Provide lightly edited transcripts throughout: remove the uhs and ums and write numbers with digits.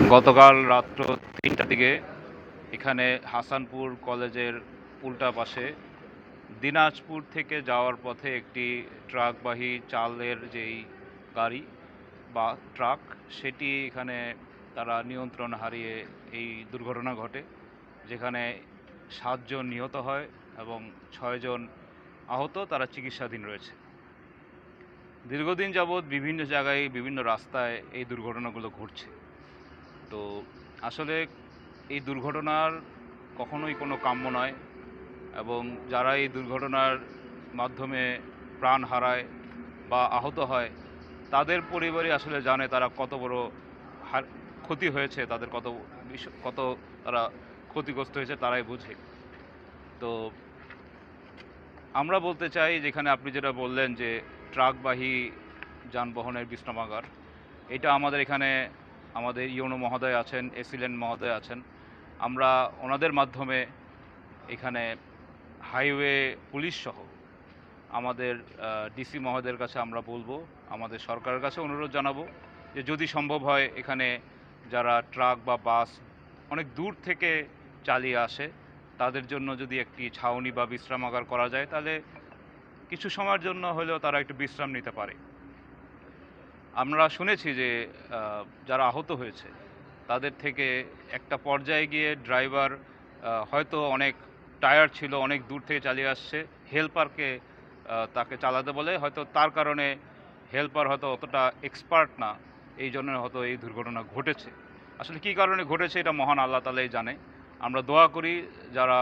গতকাল রাত্র ৩টার দিকে এখানে হাসানপুর কলেজের উল্টা পাশে দিনাজপুর থেকে যাওয়ার পথে একটি ট্রাকবাহী চালের যেই গাড়ি বা ট্রাক, সেটি এখানে তারা নিয়ন্ত্রণ হারিয়ে এই দুর্ঘটনা ঘটে, যেখানে ৭ জন নিহত হয় এবং ৬ জন আহত, তারা চিকিৎসাধীন রয়েছে। দীর্ঘদিন যাবৎ বিভিন্ন জায়গায় বিভিন্ন রাস্তায় এই দুর্ঘটনাগুলো ঘটছে। তো আসলে এই দুর্ঘটনার কখনোই কোনো কাম্য নয়, এবং যারা এই দুর্ঘটনার মাধ্যমে প্রাণ হারায় বা আহত হয়, তাদের পরিবারই আসলে জানে তারা কত বড় ক্ষতি হয়েছে, তাদের কত তারা ক্ষতিগ্রস্ত হয়েছে, তারাই বুঝে। তো আমরা বলতে চাই, যেখানে আপনি যেটা বললেন যে ট্রাকবাহী যানবাহনের বিশ্রামাগার, এটা আমাদের এখানে আমাদের ইউনো মহোদয় আছেন, এসিলেন মহোদয় আছেন। আমরা ওনাদের মাধ্যমে এখানে হাইওয়ে পুলিশ সহ আমাদের ডিসি মহোদয়ের কাছে আমরা বলবো, আমাদের সরকারের কাছে অনুরোধ জানাবো যে যদি সম্ভব হয় এখানে যারা ট্রাক বা বাস অনেক দূর থেকে চালিয়ে আসে, তাদের জন্য যদি একটি ছাউনি বা বিশ্রামাগার করা যায়, তাহলে কিছু সময়ের জন্য হলেও তারা একটু বিশ্রাম নিতে পারে। আমরা শুনেছি যে যারা আহত হয়েছে তাদের থেকে একটা পর্যায়ে গিয়ে ড্রাইভার হয়তো অনেক টায়ার্ড ছিল, অনেক দূর থেকে চালিয়ে আসছে, হেল্পারকে তাকে চালাতে বলে, হয়তো তার কারণে হেল্পার হয়তো অতটা এক্সপার্ট না, এই জন্য হয়তো এই দুর্ঘটনা ঘটেছে। আসলে কী কারণে ঘটেছে এটা মহান আল্লাহ তাআলাই জানে। আমরা দোয়া করি যারা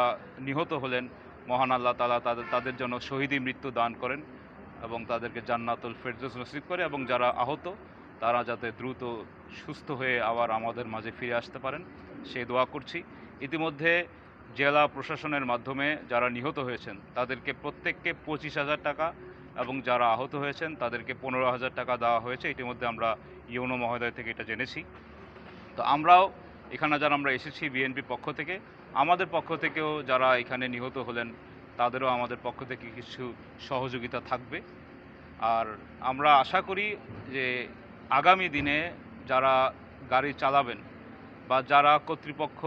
নিহত হলেন, মহান আল্লাহ তাআলা তাদের জন্য শহীদি মৃত্যু দান করেন এবং তাদেরকে জান্নাতুল ফেরদৌস নসিব করে, এবং যারা আহত তারা যাতে দ্রুত সুস্থ হয়ে আবার আমাদের মাঝে ফিরে আসতে পারেন সেই দোয়া করছি। ইতিমধ্যে জেলা প্রশাসনের মাধ্যমে যারা নিহত হয়েছেন তাদেরকে প্রত্যেককে 25,000 টাকা, এবং যারা আহত হয়েছেন তাদেরকে 15,000 টাকা দেওয়া হয়েছে। ইতিমধ্যে আমরা ইউনো মহোদয় থেকে এটা জেনেছি। তো আমরাও এখানে যারা আমরা এসেছি বিএনপির পক্ষ থেকে, আমাদের পক্ষ থেকেও যারা এখানে নিহত হলেন তাদেরও আমাদের পক্ষ থেকে কিছু সহযোগিতা থাকবে। আর আমরা আশা করি যে আগামী দিনে যারা গাড়ি চালাবেন বা যারা কর্তৃপক্ষ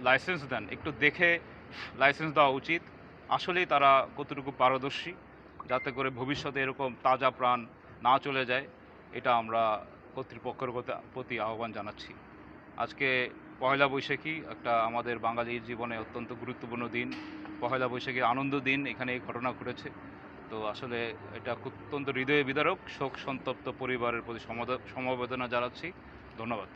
লাইসেন্স দেন, একটু দেখে লাইসেন্স দেওয়া উচিত, আসলেই তারা কতটুকু পারদর্শী, যাতে করে ভবিষ্যতে এরকম তাজা প্রাণ না চলে যায়। এটা আমরা কর্তৃপক্ষের প্রতি আহ্বান জানাচ্ছি। আজকে পয়লা বৈশাখী, একটা আমাদের বাঙালির জীবনে অত্যন্ত গুরুত্বপূর্ণ দিন। পয়লা বৈশাখীর আনন্দ দিন, এখানে এই ঘটনা ঘটেছে। তো আসলে এটা অত্যন্ত হৃদয় বিদারক। শোক সন্তপ্ত পরিবারের প্রতি সমবেদনা জানাচ্ছি। ধন্যবাদ।